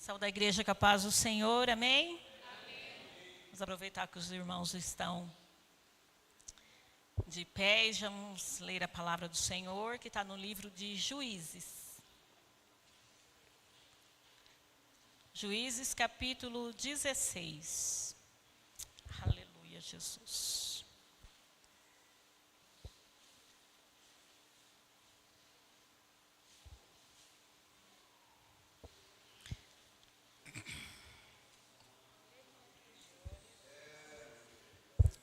Saúde a igreja com a paz do Senhor, amém? Vamos aproveitar que os irmãos estão de pé e vamos ler a palavra do Senhor, que está no livro de Juízes. Juízes, capítulo 16. Aleluia, Jesus.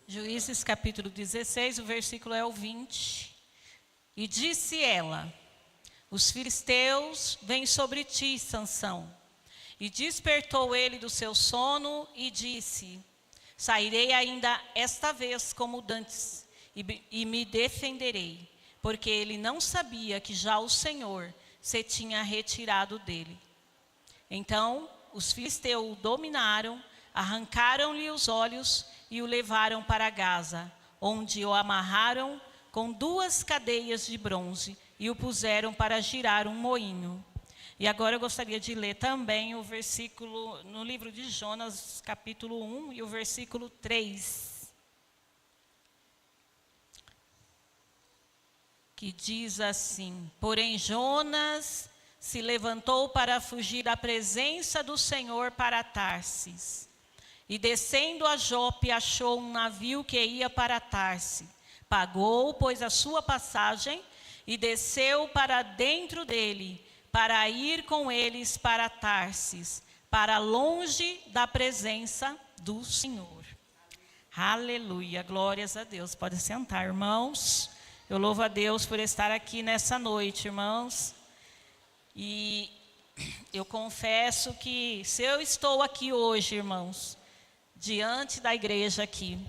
Juízes capítulo 16, o versículo é o 20. E disse ela: os filisteus vêm sobre ti, Sansão. E despertou ele do seu sono e disse: sairei ainda esta vez como dantes e me defenderei, porque ele não sabia que já o Senhor se tinha retirado dele. Então os filisteus o dominaram, arrancaram-lhe os olhos e o levaram para Gaza, onde o amarraram com 2 cadeias de bronze e o puseram para girar um moinho. E agora eu gostaria de ler também o versículo no livro de Jonas, capítulo 1 e o versículo 3. Que diz assim: porém Jonas se levantou para fugir da presença do Senhor para Tarsis. E descendo a Jope, achou um navio que ia para Tarse. Pagou, pois, a sua passagem e desceu para dentro dele, para ir com eles para Tarsis, para longe da presença do Senhor. Aleluia, glórias a Deus. Pode sentar, irmãos. Eu louvo a Deus por estar aqui nessa noite, irmãos. E eu confesso que se eu estou aqui hoje, irmãos, diante da igreja aqui,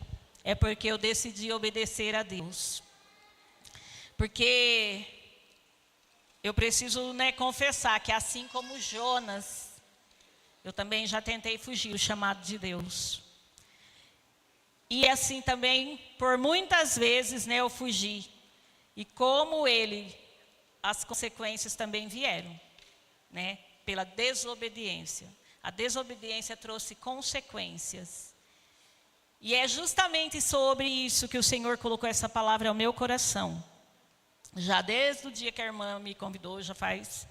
é porque eu decidi obedecer a Deus. Porque eu preciso, confessar que assim como Jonas, eu também já tentei fugir do chamado de Deus. E assim também, por muitas vezes, eu fugi. E como ele, as consequências também vieram, pela desobediência. A desobediência trouxe consequências. E é justamente sobre isso que o Senhor colocou essa palavra ao meu coração. Já desde o dia que a irmã me convidou, já faz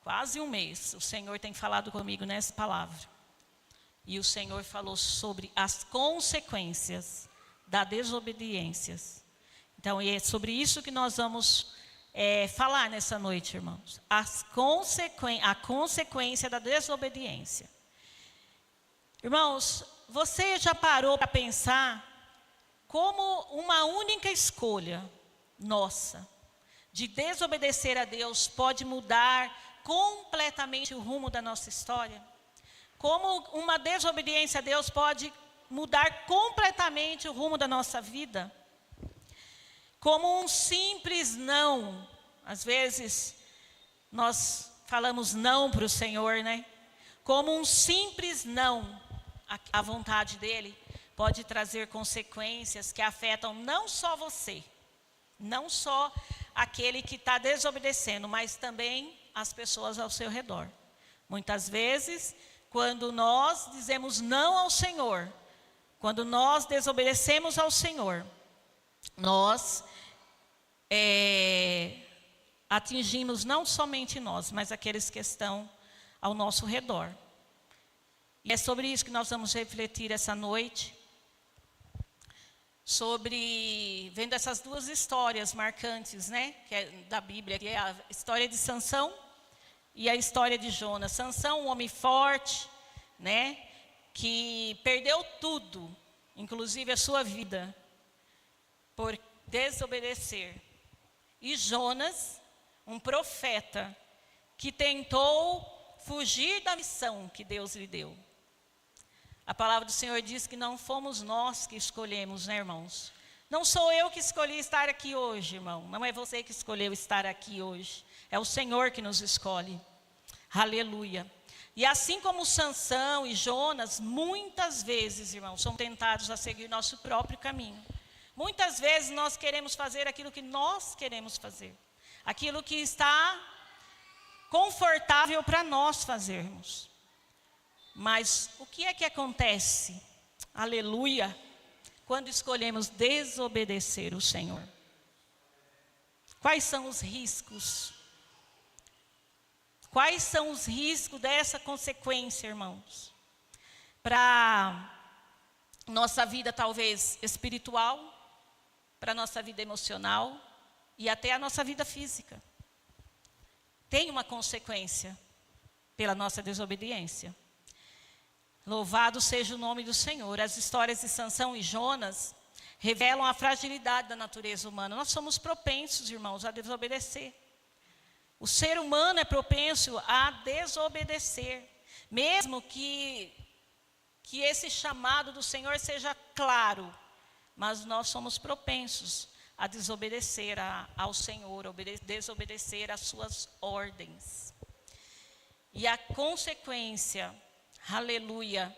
quase um mês, o Senhor tem falado comigo nessa palavra. E o Senhor falou sobre as consequências da desobediência. Então, é sobre isso que nós vamos falar nessa noite, irmãos. A consequência da desobediência. Irmãos, você já parou para pensar como uma única escolha nossa de desobedecer a Deus pode mudar completamente o rumo da nossa história? Como uma desobediência a Deus pode mudar completamente o rumo da nossa vida? Como um simples não, às vezes nós falamos não para o Senhor, Como um simples não à vontade dEle pode trazer consequências que afetam não só você, não só aquele que está desobedecendo, mas também as pessoas ao seu redor. Muitas vezes, quando nós dizemos não ao Senhor, quando nós desobedecemos ao Senhor, nós atingimos não somente nós, mas aqueles que estão ao nosso redor. E é sobre isso que nós vamos refletir essa noite, vendo essas 2 histórias marcantes, que é da Bíblia, que é a história de Sansão e a história de Jonas. Sansão, um homem forte, que perdeu tudo, inclusive a sua vida, por desobedecer. E Jonas, um profeta, que tentou fugir da missão que Deus lhe deu. A palavra do Senhor diz que não fomos nós que escolhemos, irmãos? Não sou eu que escolhi estar aqui hoje, irmão. Não é você que escolheu estar aqui hoje. É o Senhor que nos escolhe. Aleluia. E assim como Sansão e Jonas, muitas vezes, irmãos, são tentados a seguir nosso próprio caminho. Muitas vezes nós queremos fazer aquilo que nós queremos fazer. Aquilo que está confortável para nós fazermos. Mas o que é que acontece? Aleluia! Quando escolhemos desobedecer o Senhor. Quais são os riscos? Quais são os riscos dessa consequência, irmãos? Para nossa vida talvez espiritual, para nossa vida emocional e até a nossa vida física. Tem uma consequência pela nossa desobediência. Louvado seja o nome do Senhor. As histórias de Sansão e Jonas revelam a fragilidade da natureza humana. Nós somos propensos, irmãos, a desobedecer. O ser humano é propenso a desobedecer, mesmo que esse chamado do Senhor seja claro, mas nós somos propensos a desobedecer ao Senhor, desobedecer às suas ordens. E a consequência, aleluia,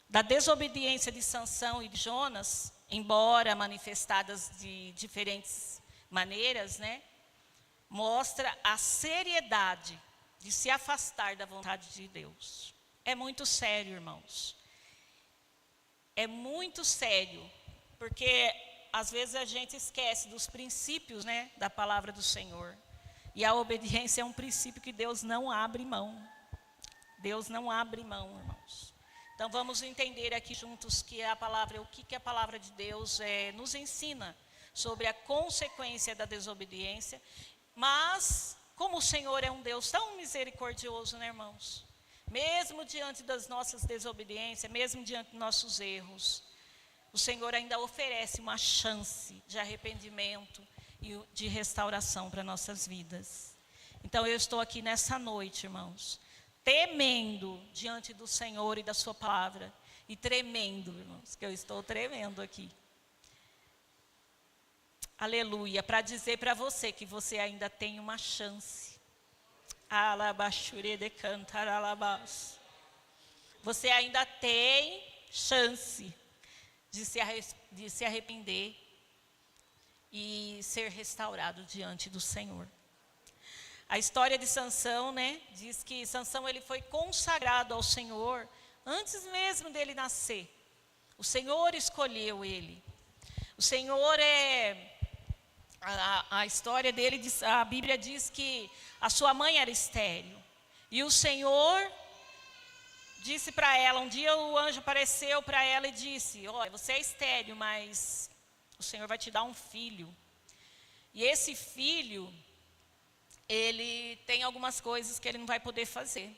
da desobediência de Sansão e de Jonas, embora manifestadas de diferentes maneiras, né, mostra a seriedade de se afastar da vontade de Deus. É muito sério, irmãos. É muito sério, porque às vezes a gente esquece dos princípios, né, da palavra do Senhor. E a obediência é um princípio que Deus não abre mão. Deus não abre mão, irmãos. Então vamos entender aqui juntos que a palavra, o que a palavra de Deus nos ensina sobre a consequência da desobediência. Mas como o Senhor é um Deus tão misericordioso, né, irmãos? Mesmo diante das nossas desobediências, mesmo diante dos nossos erros, o Senhor ainda oferece uma chance de arrependimento e de restauração para nossas vidas. Então eu estou aqui nessa noite, irmãos, temendo diante do Senhor e da sua palavra, e tremendo, irmãos, que eu estou tremendo aqui. Aleluia, para dizer para você que você ainda tem uma chance. Alabashure de cantar alabás. Você ainda tem chance de se arrepender e ser restaurado diante do Senhor. A história de Sansão, né, diz que Sansão ele foi consagrado ao Senhor antes mesmo dele nascer. O Senhor escolheu ele. O Senhor a história dele, a Bíblia diz que a sua mãe era estéril. E o Senhor disse para ela, um dia o anjo apareceu para ela e disse: olha, você é estéril, mas o Senhor vai te dar um filho. E esse filho, ele tem algumas coisas que ele não vai poder fazer.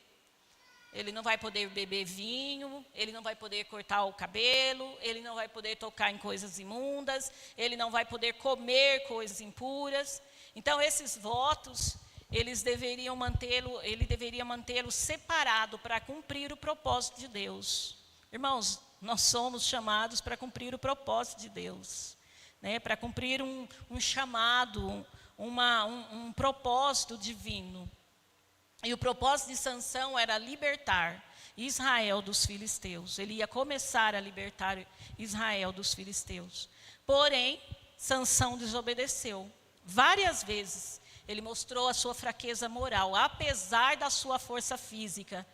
Ele não vai poder beber vinho, ele não vai poder cortar o cabelo, ele não vai poder tocar em coisas imundas, ele não vai poder comer coisas impuras. Então esses votos, ele deveria mantê-lo separado para cumprir o propósito de Deus. Irmãos, nós somos chamados para cumprir o propósito de Deus, né? Para cumprir um chamado, um propósito divino. E o propósito de Sansão era libertar Israel dos filisteus. Ele ia começar a libertar Israel dos filisteus. Porém, Sansão desobedeceu. Várias vezes ele mostrou a sua fraqueza moral, apesar da sua força física.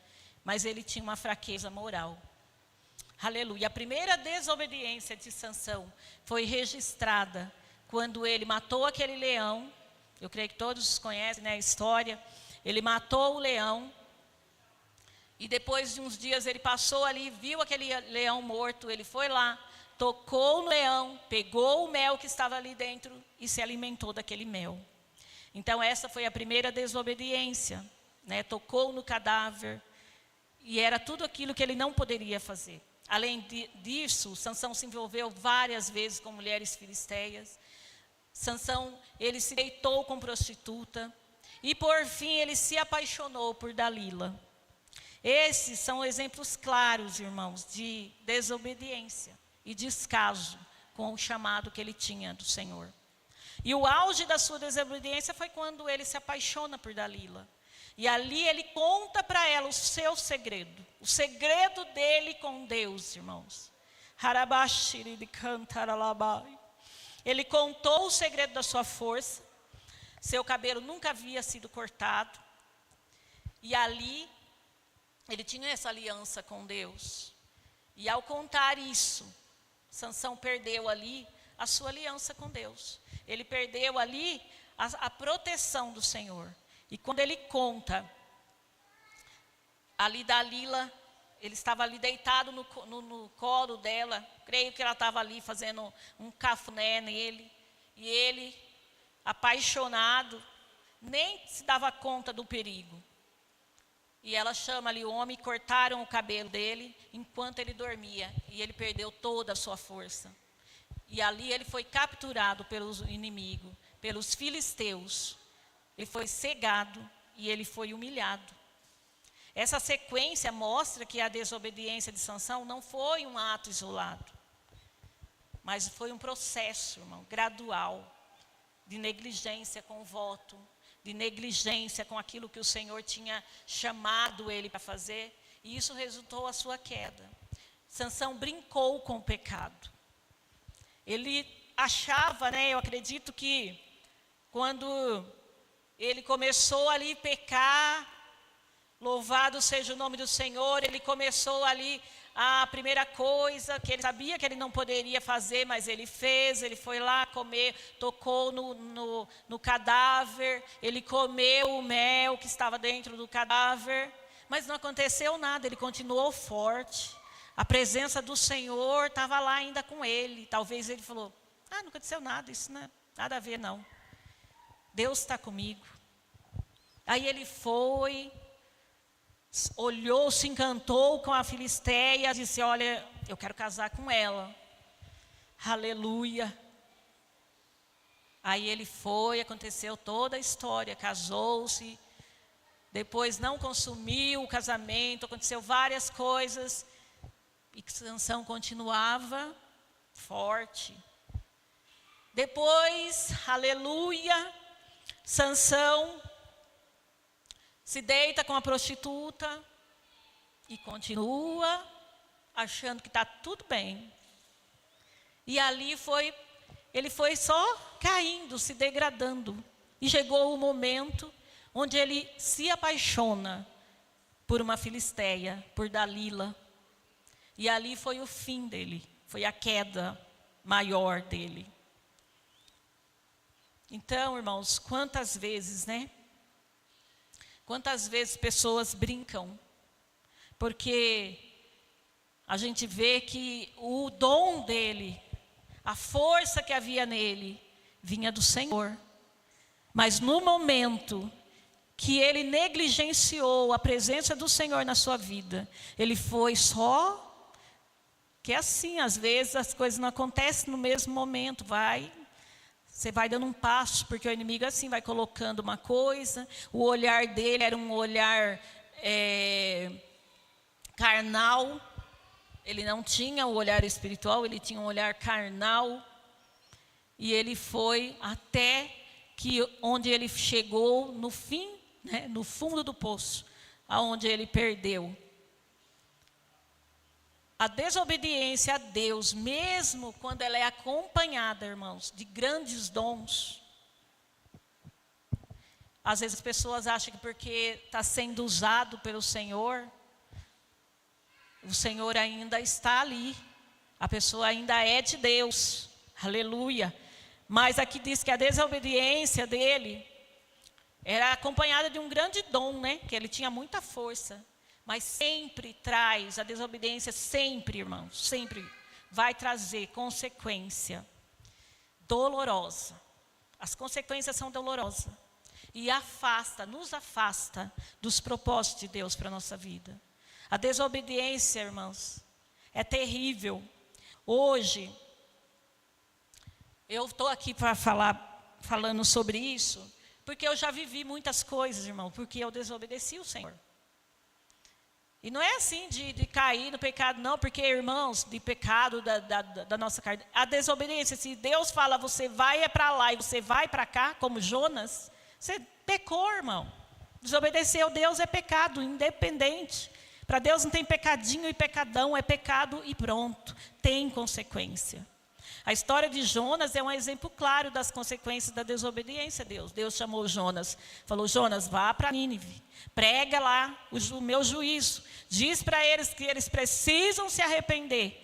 Mas ele tinha uma fraqueza moral. Aleluia. A primeira desobediência de Sansão foi registrada quando ele matou aquele leão. Eu creio que todos conhecem, né, a história. Ele matou o leão e depois de uns dias ele passou ali, viu aquele leão morto, ele foi lá, tocou no leão, pegou o mel que estava ali dentro e se alimentou daquele mel. Então essa foi a primeira desobediência, né? Tocou no cadáver e era tudo aquilo que ele não poderia fazer. Além disso, Sansão se envolveu várias vezes com mulheres filisteias. Sansão, ele se deitou com prostituta. E por fim ele se apaixonou por Dalila. Esses são exemplos claros, irmãos, de desobediência e descaso com o chamado que ele tinha do Senhor. E o auge da sua desobediência foi quando ele se apaixona por Dalila. E ali ele conta para ela o seu segredo. O segredo dele com Deus, irmãos. Ele contou o segredo da sua força. Seu cabelo nunca havia sido cortado. E ali, Ele tinha essa aliança com Deus. E ao contar isso, Sansão perdeu ali a sua aliança com Deus. Ele perdeu ali a proteção do Senhor. E quando ele conta, ali Dalila, ele estava ali deitado no colo dela, creio que ela estava ali fazendo um cafuné nele, e ele, apaixonado, nem se dava conta do perigo. E ela chama ali o homem, cortaram o cabelo dele enquanto ele dormia, e ele perdeu toda a sua força. E ali ele foi capturado pelos inimigos, pelos filisteus. Ele foi cegado e ele foi humilhado. Essa sequência mostra que a desobediência de Sansão não foi um ato isolado, mas foi um processo, irmão, gradual, de negligência com o voto, de negligência com aquilo que o Senhor tinha chamado ele para fazer, e isso resultou a sua queda. Sansão brincou com o pecado. Ele achava, eu acredito que quando ele começou ali a pecar, louvado seja o nome do Senhor, ele começou ali a primeira coisa que ele sabia que ele não poderia fazer, mas ele fez, ele foi lá comer, tocou no cadáver, ele comeu o mel que estava dentro do cadáver, mas não aconteceu nada, ele continuou forte. A presença do Senhor estava lá ainda com ele. Talvez ele falou, não aconteceu nada, isso não é nada a ver não. Deus está comigo. Aí ele foi, olhou, se encantou com a filisteia, disse, olha, eu quero casar com ela. Aleluia. Aí ele foi, aconteceu toda a história, casou-se, depois não consumiu o casamento, aconteceu várias coisas, e Sansão continuava forte. Depois, aleluia, Sansão se deita com a prostituta e continua achando que está tudo bem. E ali ele foi só caindo, se degradando. E chegou o momento onde ele se apaixona por uma filisteia, por Dalila. E ali foi o fim dele, foi a queda maior dele. Então, irmãos, quantas vezes, Quantas vezes pessoas brincam, porque a gente vê que o dom dele, a força que havia nele, vinha do Senhor. Mas no momento que ele negligenciou a presença do Senhor na sua vida, ele foi só, que é assim, às vezes as coisas não acontecem no mesmo momento, você vai dando um passo, porque o inimigo assim vai colocando uma coisa, o olhar dele era um olhar carnal, ele não tinha o olhar espiritual, ele tinha um olhar carnal, e ele foi até que onde ele chegou no fim, no fundo do poço, aonde ele perdeu. A desobediência a Deus, mesmo quando ela é acompanhada, irmãos, de grandes dons. Às vezes as pessoas acham que porque está sendo usado pelo Senhor, o Senhor ainda está ali. A pessoa ainda é de Deus. Aleluia. Mas aqui diz que a desobediência dele era acompanhada de um grande dom, que ele tinha muita força. Mas sempre traz, a desobediência sempre, irmãos, sempre vai trazer consequência dolorosa. As consequências são dolorosas. E nos afasta dos propósitos de Deus para a nossa vida. A desobediência, irmãos, é terrível. Hoje, eu estou aqui para falando sobre isso, porque eu já vivi muitas coisas, irmão, porque eu desobedeci o Senhor. E não é assim de cair no pecado, não, porque, irmãos, de pecado da nossa carne. A desobediência, se Deus fala, você vai para lá e você vai para cá, como Jonas, você pecou, irmão. Desobedeceu Deus é pecado, independente. Para Deus não tem pecadinho e pecadão, é pecado e pronto. Tem consequência. A história de Jonas é um exemplo claro das consequências da desobediência a Deus. Deus chamou Jonas, falou: Jonas, vá para Nínive, prega lá o meu juízo, diz para eles que eles precisam se arrepender,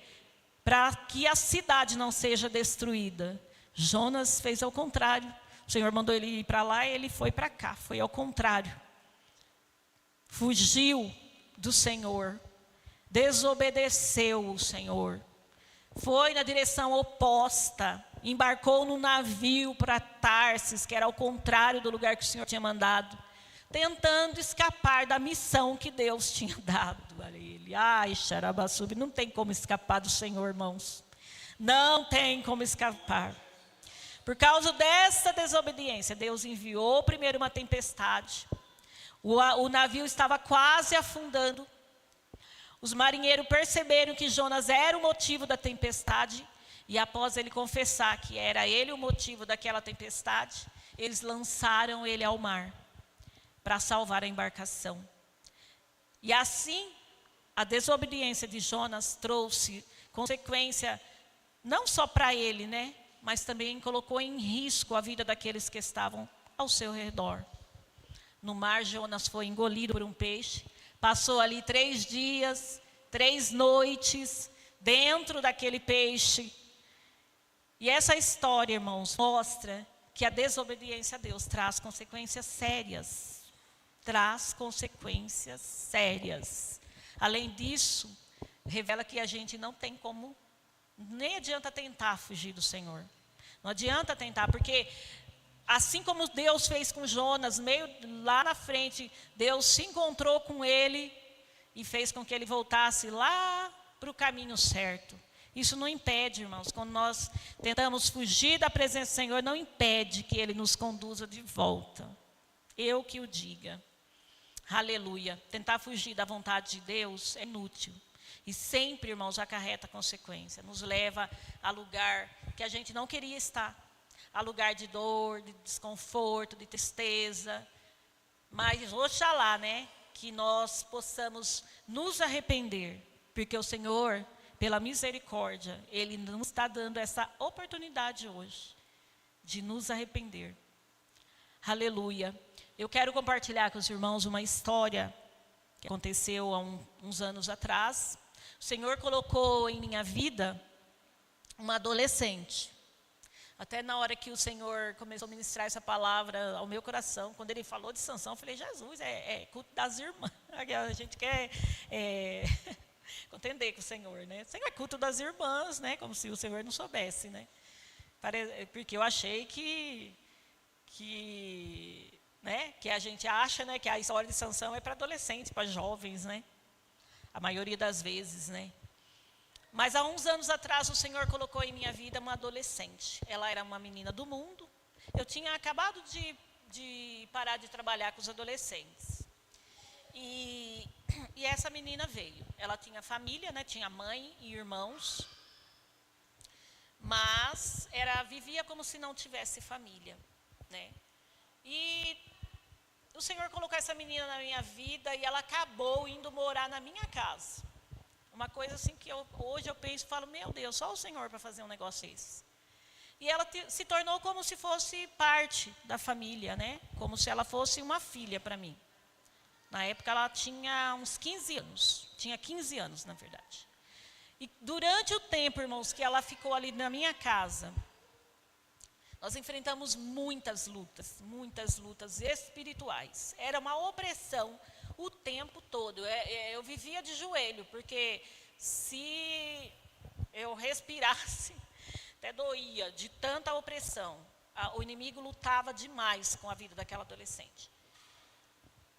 para que a cidade não seja destruída. Jonas fez ao contrário. O Senhor mandou ele ir para lá e ele foi para cá, foi ao contrário. Fugiu do Senhor, desobedeceu o Senhor, foi na direção oposta, embarcou no navio para Tarsis, que era ao contrário do lugar que o Senhor tinha mandado, tentando escapar da missão que Deus tinha dado a ele. Ai, Xarabassub, não tem como escapar do Senhor, irmãos. Não tem como escapar. Por causa dessa desobediência, Deus enviou primeiro uma tempestade. O navio estava quase afundando. Os marinheiros perceberam que Jonas era o motivo da tempestade. E após ele confessar que era ele o motivo daquela tempestade, eles lançaram ele ao mar para salvar a embarcação. E assim, a desobediência de Jonas trouxe consequência não só para ele, né? Mas também colocou em risco a vida daqueles que estavam ao seu redor. No mar, Jonas foi engolido por um peixe, passou ali 3 dias, 3 noites, dentro daquele peixe. E essa história, irmãos, mostra que a desobediência a Deus traz consequências sérias. Traz consequências sérias. Além disso, revela que a gente não tem como, nem adianta tentar fugir do Senhor. Não adianta tentar, porque assim como Deus fez com Jonas, meio lá na frente, Deus se encontrou com ele e fez com que ele voltasse lá para o caminho certo. Isso não impede, irmãos, quando nós tentamos fugir da presença do Senhor, não impede que Ele nos conduza de volta. Eu que o diga. Aleluia. Tentar fugir da vontade de Deus é inútil. E sempre, irmãos, acarreta consequência. Nos leva a lugar que a gente não queria estar. A lugar de dor, de desconforto, de tristeza. Mas, oxalá, né? Que nós possamos nos arrepender. Porque o Senhor, pela misericórdia, Ele nos está dando essa oportunidade hoje de nos arrepender. Aleluia. Eu quero compartilhar com os irmãos uma história que aconteceu há uns anos atrás. O Senhor colocou em minha vida uma adolescente. Até na hora que o Senhor começou a ministrar essa palavra ao meu coração, quando Ele falou de Sansão, eu falei: Jesus, é culto das irmãs. A gente quer contender com o Senhor, né? O Senhor é culto das irmãs, né? Como se o Senhor não soubesse, né? Porque eu achei que a gente acha, né, que a história de Sansão é para adolescentes, para jovens, né? A maioria das vezes, né? Mas há uns anos atrás o Senhor colocou em minha vida uma adolescente. Ela era uma menina do mundo. Eu tinha acabado de parar de trabalhar com os adolescentes. E essa menina veio. Ela tinha família, né? Tinha mãe e irmãos. Mas vivia como se não tivesse família, né? E o Senhor colocou essa menina na minha vida e ela acabou indo morar na minha casa. Uma coisa assim que hoje eu penso e falo: meu Deus, só o Senhor para fazer um negócio desse. E ela se tornou como se fosse parte da família, né? Como se ela fosse uma filha para mim. Na época ela tinha uns 15 anos. Tinha 15 anos, na verdade. E durante o tempo, irmãos, que ela ficou ali na minha casa, nós enfrentamos muitas lutas espirituais. Era uma opressão o tempo todo. Eu vivia de joelho, porque se eu respirasse, até doía, de tanta opressão. O inimigo lutava demais com a vida daquela adolescente.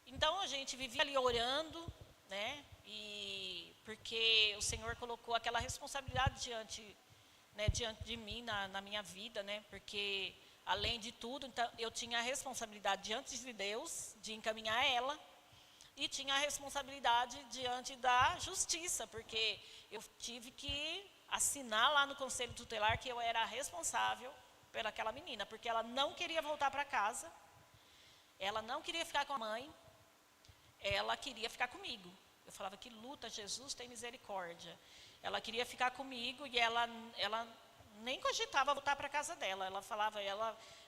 Então a gente vivia ali orando, né? Porque o Senhor colocou aquela responsabilidade diante de mim, na minha vida, né? Porque, além de tudo, então, eu tinha a responsabilidade diante de Deus, de encaminhar ela, e tinha a responsabilidade diante da justiça, porque eu tive que assinar lá no conselho tutelar que eu era responsável pelaquela menina, porque ela não queria voltar para casa, ela não queria ficar com a mãe, ela queria ficar comigo. Eu falava: que luta, Jesus tem misericórdia. Ela queria ficar comigo e ela nem cogitava voltar para a casa dela. Ela falava,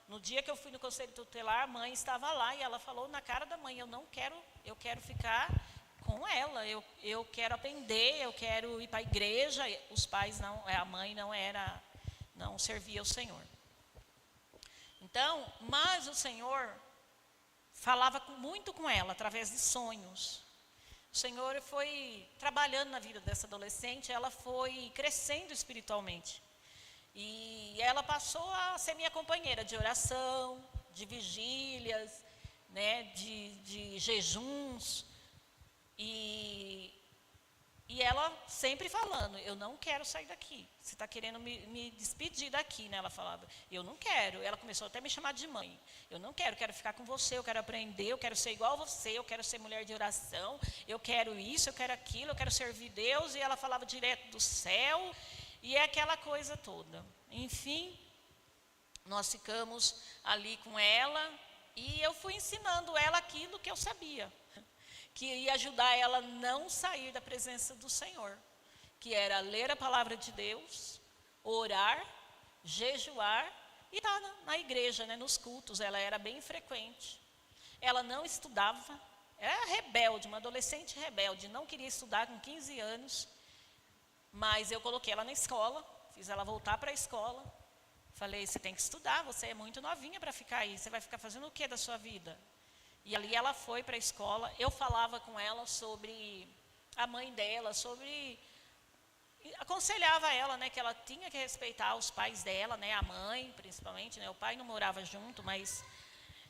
no dia que eu fui no conselho tutelar, a mãe estava lá e ela falou na cara da mãe, eu quero ficar com ela, eu quero aprender, eu quero ir para a igreja. Os pais não, a mãe não servia o Senhor. Então, mas o Senhor falava muito com ela através de sonhos. O Senhor foi trabalhando na vida dessa adolescente, ela foi crescendo espiritualmente. E ela passou a ser minha companheira de oração, de vigílias, né, de jejuns. E ela sempre falando, eu não quero sair daqui. Você está querendo me despedir daqui, né? Ela falava, eu não quero. Ela começou até a me chamar de mãe. Eu não quero ficar com você, eu quero aprender, eu quero ser igual a você, eu quero ser mulher de oração, eu quero isso, eu quero aquilo, eu quero servir Deus. E ela falava direto do céu, e é aquela coisa toda. Enfim, nós ficamos ali com ela, e eu fui ensinando ela aquilo que eu sabia, que ia ajudar ela a não sair da presença do Senhor, que era ler a palavra de Deus, orar, jejuar e estar na igreja, né, nos cultos. Ela era bem frequente. Ela não estudava, era rebelde, uma adolescente rebelde, não queria estudar com 15 anos, mas eu coloquei ela na escola, fiz ela voltar para a escola. Falei, você tem que estudar, você é muito novinha para ficar aí, você vai ficar fazendo o que da sua vida? E ali ela foi para a escola, eu falava com ela sobre a mãe dela, aconselhava ela, né, que ela tinha que respeitar os pais dela, né, a mãe principalmente, né, o pai não morava junto, mas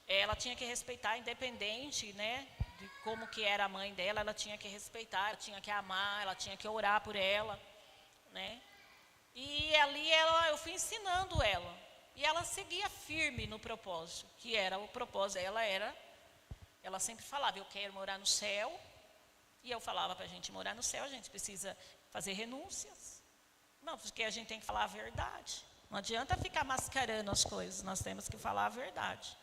ela tinha que respeitar, independente, né, de como que era a mãe dela, ela tinha que respeitar, ela tinha que amar, ela tinha que orar por ela, né. E ali eu fui ensinando ela, e ela seguia firme no propósito, que era o propósito, ela sempre falava, eu quero morar no céu. E eu falava, para a gente morar no céu, a gente precisa fazer renúncias. Não, porque a gente tem que falar a verdade. Não adianta ficar mascarando as coisas, nós temos que falar a verdade.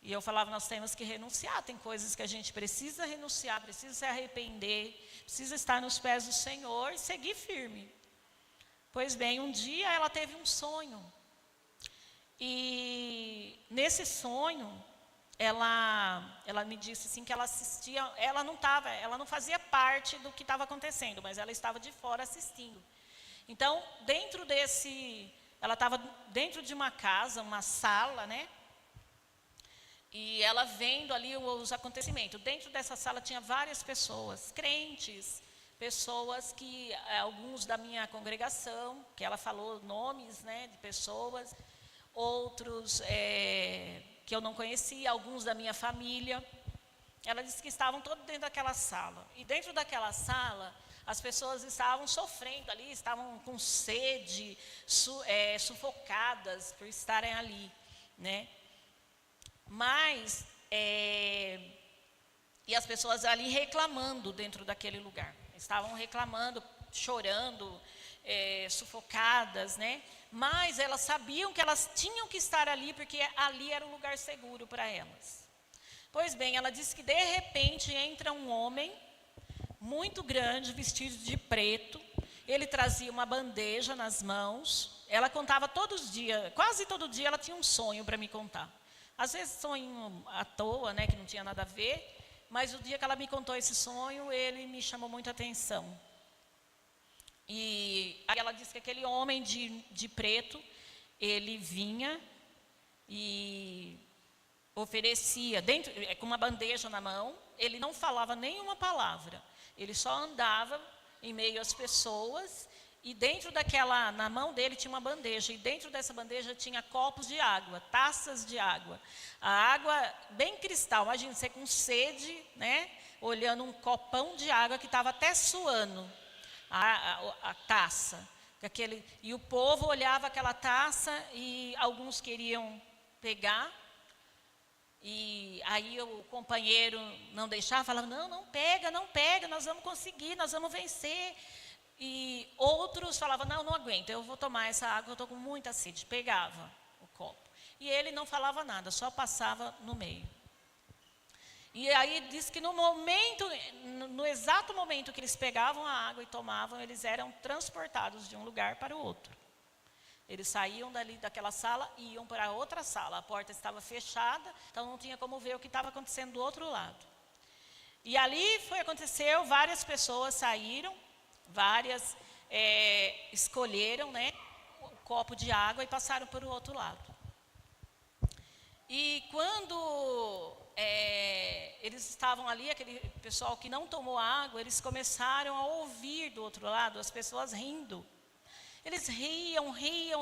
E eu falava, nós temos que renunciar, tem coisas que a gente precisa renunciar, precisa se arrepender, precisa estar nos pés do Senhor e seguir firme. Pois bem, um dia ela teve um sonho. E nesse sonho, ela me disse assim que ela assistia, ela não fazia parte do que estava acontecendo, mas ela estava de fora assistindo. Então, ela estava dentro de uma casa, uma sala, né? E ela vendo ali os acontecimentos. Dentro dessa sala tinha várias pessoas, crentes, pessoas que, alguns da minha congregação, que ela falou nomes, né, de pessoas, outros que eu não conhecia, alguns da minha família. Ela disse que estavam todos dentro daquela sala. E dentro daquela sala, as pessoas estavam sofrendo ali, estavam com sede, sufocadas por estarem ali, né? Mas, e as pessoas ali reclamando dentro daquele lugar. Estavam reclamando, chorando, sufocadas, né? Mas elas sabiam que elas tinham que estar ali, porque ali era um lugar seguro para elas. Pois bem, ela disse que de repente entra um homem muito grande, vestido de preto. Ele trazia uma bandeja nas mãos. Ela contava todos os dias, quase todo dia ela tinha um sonho para me contar. Às vezes sonho à toa, né, que não tinha nada a ver, mas o dia que ela me contou esse sonho, ele me chamou muita atenção. E aí ela disse que aquele homem de preto, ele vinha e oferecia, com uma bandeja na mão, ele não falava nenhuma palavra, ele só andava em meio às pessoas, e na mão dele tinha uma bandeja, e dentro dessa bandeja tinha copos de água, taças de água, a água bem cristal. Imagina você com sede, né, olhando um copão de água que estava até suando, a taça, e o povo olhava aquela taça e alguns queriam pegar, e aí o companheiro não deixava, falava, não pega, nós vamos conseguir, nós vamos vencer. E outros falavam, não aguento, eu vou tomar essa água, eu estou com muita sede. Pegava o copo. E ele não falava nada, só passava no meio. E aí diz que no exato momento que eles pegavam a água e tomavam, eles eram transportados de um lugar para o outro. Eles saíam dali daquela sala e iam para outra sala. A porta estava fechada, então não tinha como ver o que estava acontecendo do outro lado. E ali aconteceu, várias pessoas saíram, várias escolheram, né, o copo de água e passaram para o outro lado. E quando eles estavam ali, aquele pessoal que não tomou água, eles começaram a ouvir do outro lado as pessoas rindo. Eles riam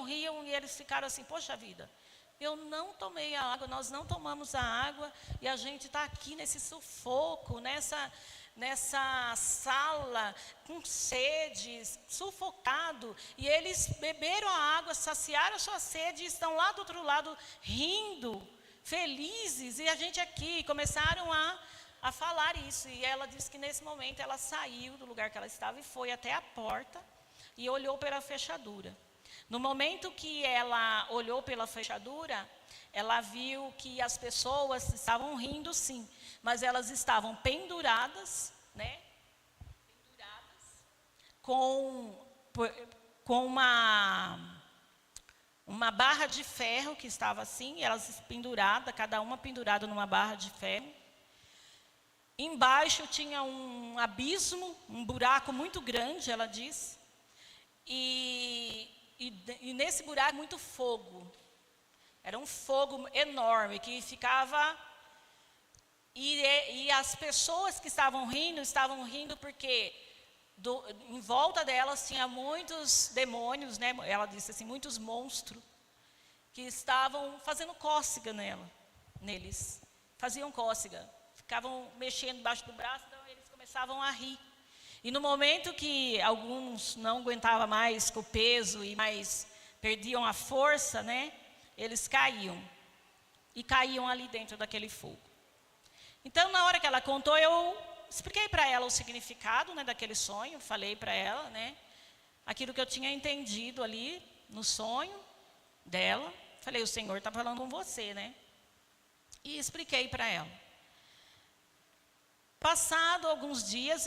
e eles ficaram assim, poxa vida, eu não tomei a água, nós não tomamos a água e a gente está aqui nesse sufoco, nessa sala com sede, sufocado. E eles beberam a água, saciaram a sua sede e estão lá do outro lado rindo, felizes. E a gente aqui começaram a falar isso. E ela disse que nesse momento ela saiu do lugar que ela estava e foi até a porta e olhou pela fechadura. No momento que ela olhou pela fechadura, ela viu que as pessoas estavam rindo sim, mas elas estavam penduradas, né? Penduradas com uma barra de ferro que estava assim, elas penduradas, cada uma pendurada numa barra de ferro. Embaixo tinha um abismo, um buraco muito grande, ela disse. E nesse buraco muito fogo. Era um fogo enorme que ficava. E as pessoas que estavam rindo porque em volta delas tinha muitos demônios, né? Ela disse assim, muitos monstros que estavam fazendo cócega neles. Faziam cócega, ficavam mexendo debaixo do braço, então eles começavam a rir. E no momento que alguns não aguentavam mais com o peso e mais perdiam a força, né? Eles caíam. E caíam ali dentro daquele fogo. Então, na hora que ela contou, eu expliquei para ela o significado, né, daquele sonho. Falei para ela, né, aquilo que eu tinha entendido ali no sonho dela. Falei, o Senhor está falando com você, né? E expliquei para ela. Passado alguns dias,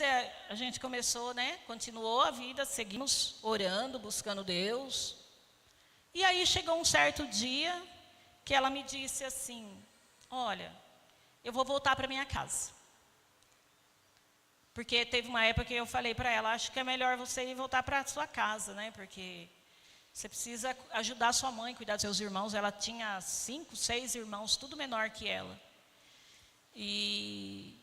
a gente começou, né? Continuou a vida, seguimos orando, buscando Deus. E aí chegou um certo dia que ela me disse assim, olha, eu vou voltar para minha casa. Porque teve uma época que eu falei para ela, acho que é melhor você ir voltar para a sua casa, né? Porque você precisa ajudar sua mãe, cuidar dos seus irmãos. Ela tinha 5, 6 irmãos, tudo menor que ela. E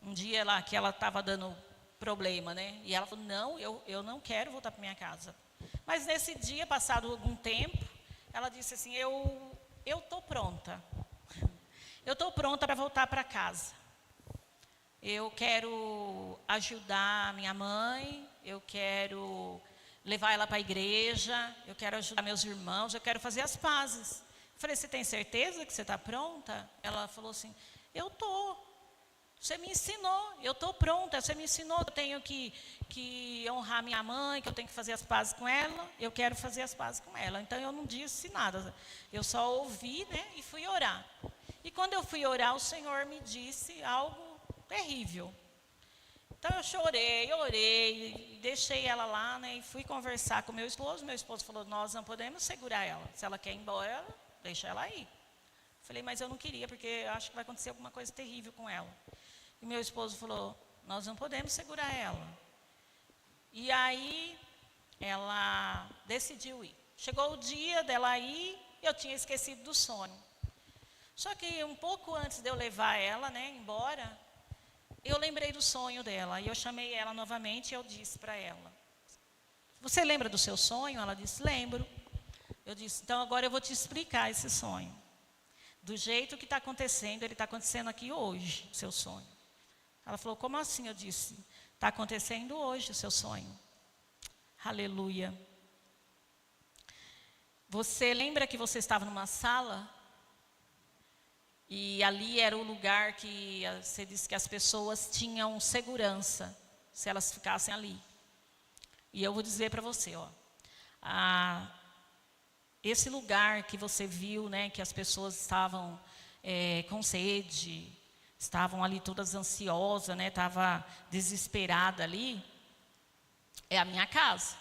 um dia lá que ela estava dando problema, né? E ela falou, não, eu não quero voltar para minha casa. Mas nesse dia, passado algum tempo, ela disse assim, eu estou pronta. Eu estou pronta para voltar para casa. Eu quero ajudar minha mãe, eu quero levar ela para a igreja, eu quero ajudar meus irmãos, eu quero fazer as pazes. Eu falei, você tem certeza que você está pronta? Ela falou assim, eu estou. Você me ensinou, eu estou pronta, você me ensinou que eu tenho que honrar minha mãe, que eu tenho que fazer as pazes com ela, eu quero fazer as pazes com ela. Então eu não disse nada, eu só ouvi, né, e fui orar. E quando eu fui orar, o Senhor me disse algo terrível. Então eu chorei, orei, deixei ela lá, né, e fui conversar com meu esposo. Meu esposo falou, nós não podemos segurar ela, se ela quer ir embora, deixa ela ir. Falei, mas eu não queria, porque acho que vai acontecer alguma coisa terrível com ela. E meu esposo falou, nós não podemos segurar ela. E aí, ela decidiu ir. Chegou o dia dela ir, eu tinha esquecido do sonho. Só que um pouco antes de eu levar ela, né, embora, eu lembrei do sonho dela. E eu chamei ela novamente e eu disse para ela, você lembra do seu sonho? Ela disse, lembro. Eu disse, então agora eu vou te explicar esse sonho. Do jeito que está acontecendo, ele está acontecendo aqui hoje, o seu sonho. Ela falou, como assim? Eu disse, está acontecendo hoje o seu sonho. Aleluia. Você lembra que você estava numa sala? E ali era o lugar que você disse que as pessoas tinham segurança, se elas ficassem ali. E eu vou dizer para você, ó, esse lugar que você viu, né, que as pessoas estavam com sede, estavam ali todas ansiosas, né, estava desesperada ali, é a minha casa.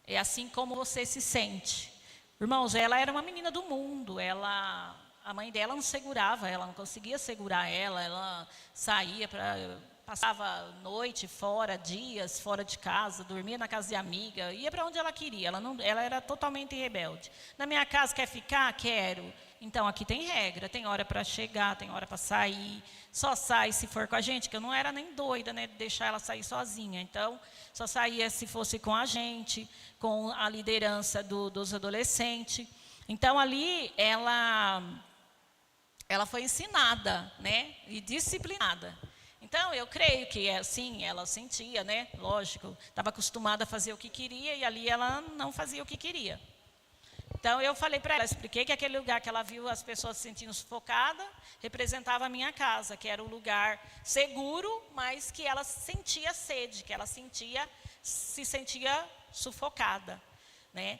É assim como você se sente. Irmãos, ela era uma menina do mundo, a mãe dela não segurava, ela não conseguia segurar ela saía passava noite fora, dias fora de casa, dormia na casa de amiga, ia para onde ela queria, ela era totalmente rebelde. Na minha casa quer ficar? Quero. Então aqui tem regra, tem hora para chegar, tem hora para sair, só sai se for com a gente, que eu não era nem doida, né, de deixar ela sair sozinha, então só saía se fosse com a gente, com a liderança dos adolescentes. Então ali ela foi ensinada, né, e disciplinada. Então eu creio que assim ela sentia, né, lógico, estava acostumada a fazer o que queria e ali ela não fazia o que queria. Então eu falei para ela, expliquei que aquele lugar que ela viu as pessoas se sentindo sufocadas representava a minha casa, que era um lugar seguro, mas que ela sentia sede, que ela se sentia sufocada, né?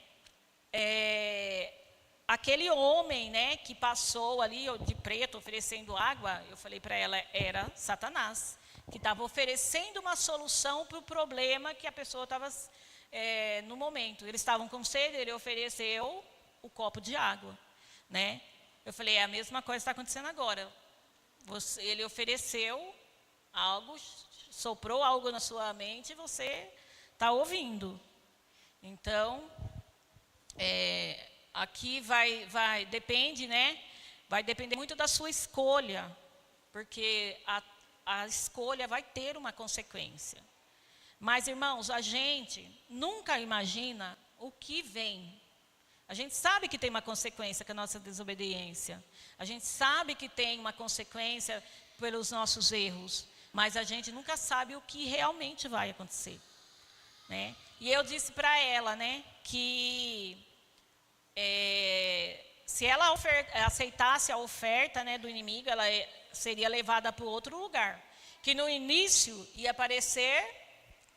Aquele homem, né, que passou ali de preto oferecendo água, eu falei para ela, era Satanás, que estava oferecendo uma solução para o problema que a pessoa estava no momento. Eles estavam com sede, ele ofereceu o copo de água, né? Eu falei, a mesma coisa está acontecendo agora. Ele ofereceu algo, soprou algo na sua mente e você está ouvindo. Então, aqui depende, né? Vai depender muito da sua escolha, porque a escolha vai ter uma consequência. Mas, irmãos, a gente nunca imagina o que vem. A gente sabe que tem uma consequência com a nossa desobediência. A gente sabe que tem uma consequência pelos nossos erros. Mas a gente nunca sabe o que realmente vai acontecer, né? E eu disse para ela, né, que se ela aceitasse a oferta, né, do inimigo, ela seria levada para outro lugar. Que no início ia parecer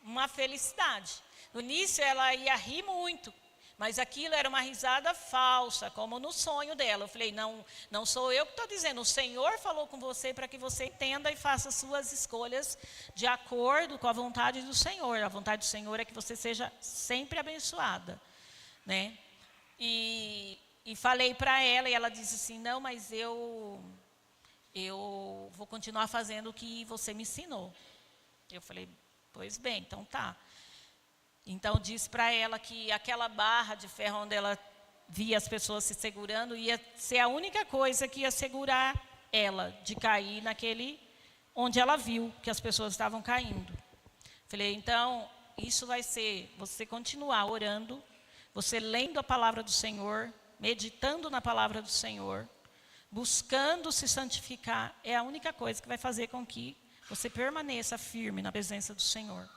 uma felicidade. No início ela ia rir muito, mas aquilo era uma risada falsa, como no sonho dela. Eu falei, não sou eu que estou dizendo, o Senhor falou com você para que você entenda e faça suas escolhas de acordo com a vontade do Senhor. A vontade do Senhor é que você seja sempre abençoada, né? E falei para ela, e ela disse assim, não, mas eu vou continuar fazendo o que você me ensinou. Eu falei, pois bem, então tá. Então disse para ela que aquela barra de ferro onde ela via as pessoas se segurando ia ser a única coisa que ia segurar ela de cair naquele onde ela viu que as pessoas estavam caindo. Falei, então isso vai ser você continuar orando, você lendo a palavra do Senhor, meditando na palavra do Senhor, buscando se santificar, é a única coisa que vai fazer com que você permaneça firme na presença do Senhor,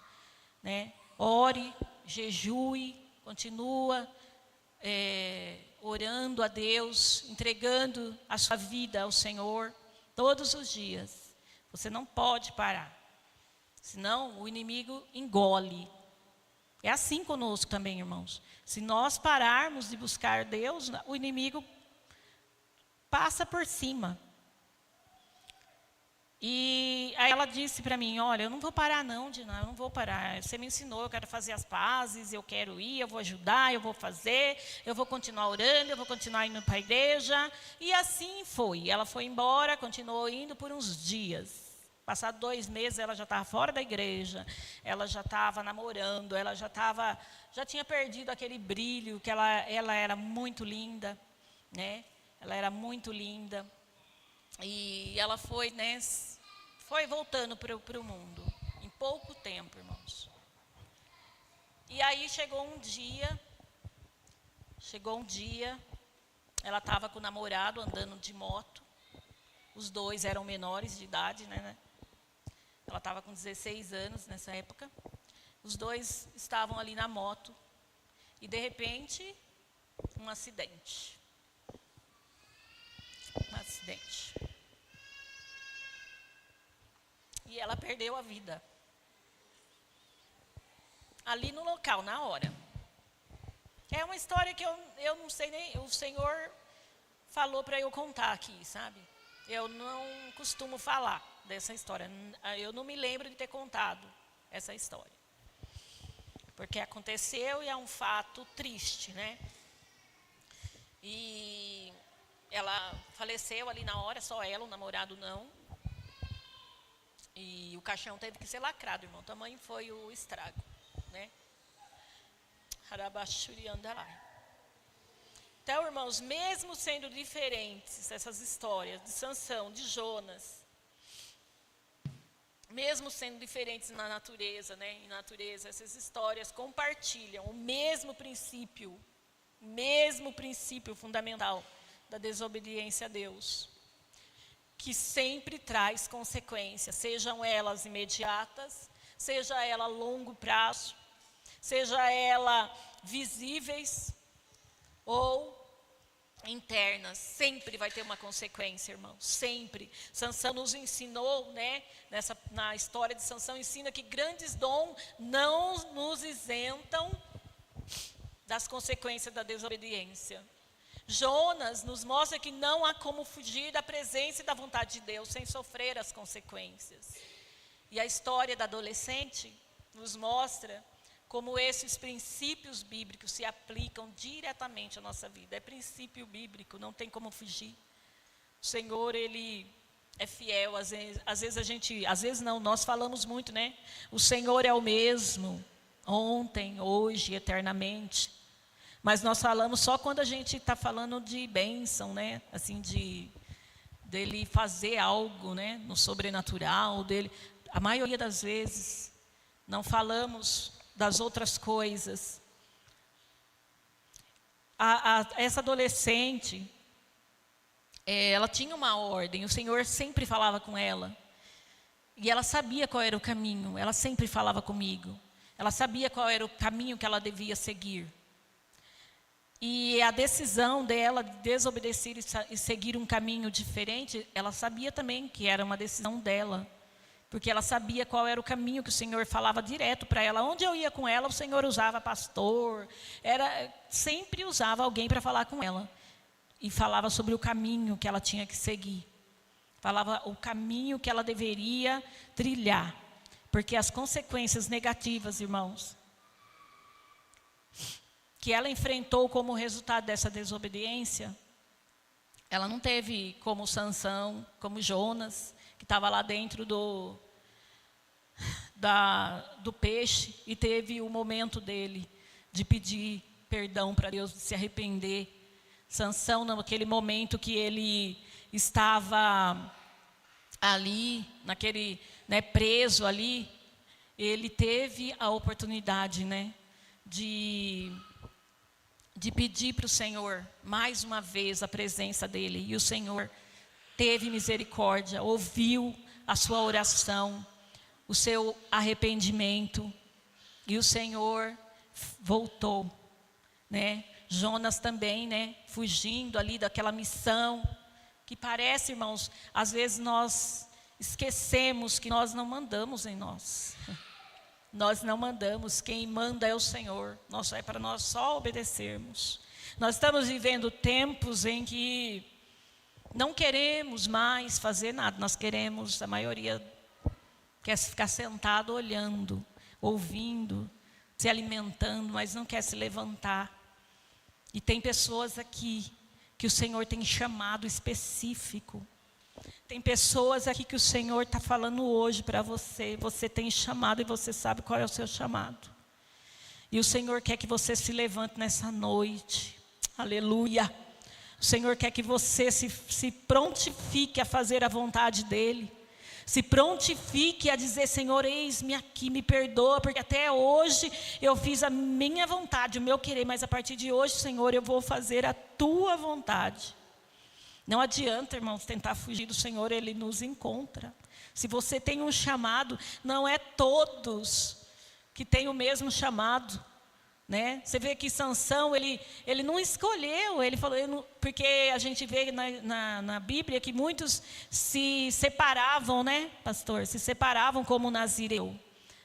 né? Ore, jejue, continua orando a Deus, entregando a sua vida ao Senhor todos os dias. Você não pode parar, senão o inimigo engole. É assim conosco também, irmãos. Se nós pararmos de buscar Deus, o inimigo passa por cima. E aí ela disse para mim, olha, eu não vou parar não, Dina, eu não vou parar. Você me ensinou, eu quero fazer as pazes, eu quero ir, eu vou ajudar, eu vou fazer, eu vou continuar orando, eu vou continuar indo para a igreja. E assim foi. Ela foi embora, continuou indo por uns dias. Passado 2 meses, ela já estava fora da igreja, ela já estava namorando, ela já tinha perdido aquele brilho, que ela era muito linda, né? Ela era muito linda. E ela foi, né, foi voltando para o mundo, em pouco tempo, irmãos. E aí chegou um dia, ela estava com o namorado andando de moto, os dois eram menores de idade, né? Ela estava com 16 anos nessa época, os dois estavam ali na moto, e de repente, um acidente. E ela perdeu a vida. Ali no local, na hora. É uma história que eu não sei nem... O Senhor falou para eu contar aqui, sabe? Eu não costumo falar dessa história. Eu não me lembro de ter contado essa história. porque aconteceu e é um fato triste, né? E ela faleceu ali na hora, só ela, o namorado não. E o caixão teve que ser lacrado, irmão. Tamanho foi o estrago, né? Então, irmãos, mesmo sendo diferentes essas histórias de Sansão, de Jonas, mesmo sendo diferentes na natureza, né? Em natureza, essas histórias compartilham o mesmo princípio fundamental da desobediência a Deus, que sempre traz consequências, sejam elas imediatas, seja ela a longo prazo, seja ela visíveis ou internas, sempre vai ter uma consequência, irmãos, sempre. Sansão nos ensinou, né, na história de Sansão, ensina que grandes dons não nos isentam das consequências da desobediência. Jonas nos mostra que não há como fugir da presença e da vontade de Deus sem sofrer as consequências. E a história da adolescente nos mostra como esses princípios bíblicos se aplicam diretamente à nossa vida. É princípio bíblico, não tem como fugir. O Senhor, Ele é fiel. Às vezes não, nós falamos muito, né? O Senhor é o mesmo, ontem, hoje, eternamente. Mas nós falamos só quando a gente está falando de bênção, né? Assim, dele fazer algo, né? No sobrenatural dele. A maioria das vezes, não falamos das outras coisas. Essa adolescente, ela tinha uma ordem, o Senhor sempre falava com ela. E ela sabia qual era o caminho, ela sempre falava comigo. Ela sabia qual era o caminho que ela devia seguir. E a decisão dela de desobedecer e seguir um caminho diferente, ela sabia também que era uma decisão dela. Porque ela sabia qual era o caminho que o Senhor falava direto para ela. Onde eu ia com ela, o Senhor usava pastor. Sempre usava alguém para falar com ela. E falava sobre o caminho que ela tinha que seguir. Falava o caminho que ela deveria trilhar. Porque as consequências negativas, irmãos, que ela enfrentou como resultado dessa desobediência, ela não teve como Sansão, como Jonas, que estava lá dentro do peixe e teve o momento dele de pedir perdão para Deus, de se arrepender. Sansão, naquele momento que ele estava ali, preso ali, ele teve a oportunidade, né, de pedir para o Senhor, mais uma vez, a presença dele. E o Senhor teve misericórdia, ouviu a sua oração, o seu arrependimento, e o Senhor voltou, né? Jonas também, né? Fugindo ali daquela missão, que parece, irmãos, às vezes nós esquecemos que nós não mandamos em nós. Nós não mandamos, quem manda é o Senhor. É para nós só obedecermos. Nós estamos vivendo tempos em que não queremos mais fazer nada. Nós queremos, a maioria quer ficar sentado olhando, ouvindo, se alimentando, mas não quer se levantar. E tem pessoas aqui que o Senhor tem chamado específico. Tem pessoas aqui que o Senhor está falando hoje para você. Você tem chamado e você sabe qual é o seu chamado. E o Senhor quer que você se levante nessa noite. Aleluia. O Senhor quer que você se prontifique a fazer a vontade dEle. Se prontifique a dizer: Senhor, eis-me aqui, me perdoa, porque até hoje eu fiz a minha vontade, o meu querer, mas a partir de hoje, Senhor, eu vou fazer a tua vontade. Não adianta, irmãos, tentar fugir do Senhor, Ele nos encontra. Se você tem um chamado, não é todos que têm o mesmo chamado, né? Você vê que Sansão, ele não escolheu, ele falou, porque a gente vê na Bíblia que muitos se separavam, né, pastor? Se separavam como nazireu.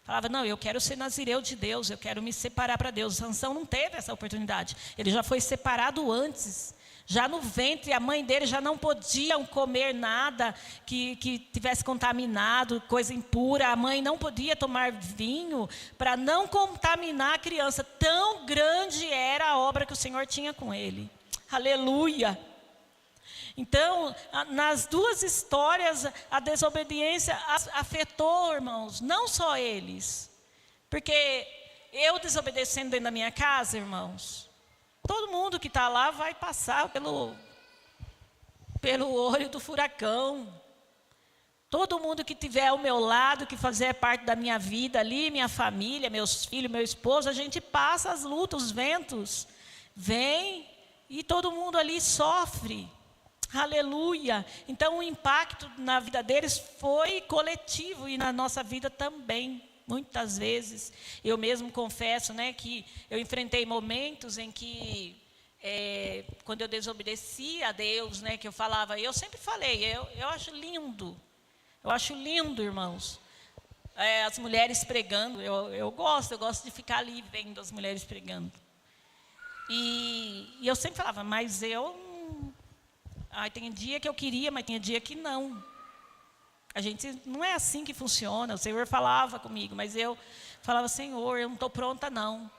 Falava, não, eu quero ser nazireu de Deus, eu quero me separar para Deus. Sansão não teve essa oportunidade, ele já foi separado antes. Já no ventre, a mãe dele já não podia comer nada que tivesse contaminado, coisa impura. A mãe não podia tomar vinho para não contaminar a criança. Tão grande era a obra que o Senhor tinha com ele. Aleluia! Então, nas duas histórias, a desobediência afetou, irmãos, não só eles. Porque eu desobedecendo dentro da minha casa, irmãos, todo mundo que está lá vai passar pelo olho do furacão. Todo mundo que estiver ao meu lado, que fazer parte da minha vida ali, minha família, meus filhos, meu esposo, a gente passa as lutas, os ventos. Vem e todo mundo ali sofre. Aleluia. Então o impacto na vida deles foi coletivo e na nossa vida também. Muitas vezes, eu mesmo confesso, né, que eu enfrentei momentos em que, quando eu desobedeci a Deus, né, que eu falava, eu sempre falei, eu acho lindo, irmãos, as mulheres pregando, eu gosto de ficar ali vendo as mulheres pregando. E eu sempre falava, mas tem dia que eu queria, mas tem dia que não. A gente não é assim que funciona. O Senhor falava comigo, mas eu falava, Senhor, eu não estou pronta não.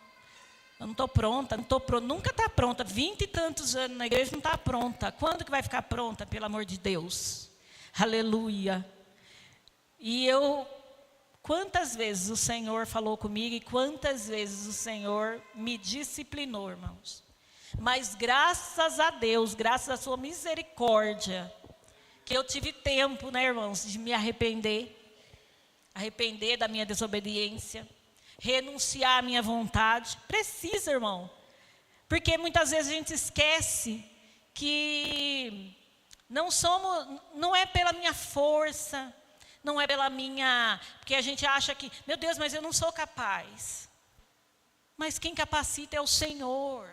Eu não estou pronta, nunca está pronta. 20 e tantos anos na igreja não está pronta. Quando que vai ficar pronta, pelo amor de Deus? Aleluia. E quantas vezes o Senhor falou comigo e quantas vezes o Senhor me disciplinou, irmãos. Mas graças a Deus, graças à sua misericórdia, que eu tive tempo, né, irmãos, de me arrepender da minha desobediência, renunciar à minha vontade. Precisa, irmão, porque muitas vezes a gente esquece que não é pela minha força, não é pela minha, porque a gente acha que, meu Deus, mas eu não sou capaz. Mas quem capacita é o Senhor.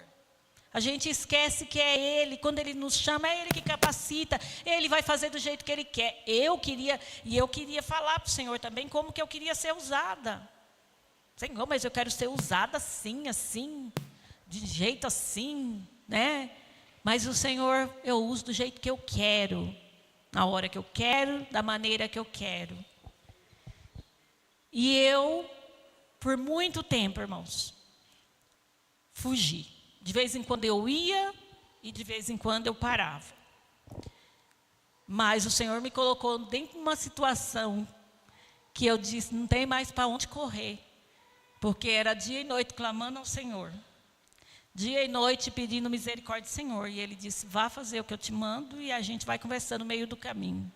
A gente esquece que é Ele, quando Ele nos chama, é Ele que capacita, Ele vai fazer do jeito que Ele quer. Eu queria falar para o Senhor também como que eu queria ser usada. Senhor, mas eu quero ser usada assim, de jeito assim, né? Mas o Senhor, eu uso do jeito que eu quero, na hora que eu quero, da maneira que eu quero. E eu, por muito tempo, irmãos, fugi. De vez em quando eu ia e de vez em quando eu parava. Mas o Senhor me colocou dentro de uma situação que eu disse, não tem mais para onde correr. Porque era dia e noite clamando ao Senhor. Dia e noite pedindo misericórdia do Senhor. E Ele disse, vá fazer o que eu te mando e a gente vai conversando no meio do caminho.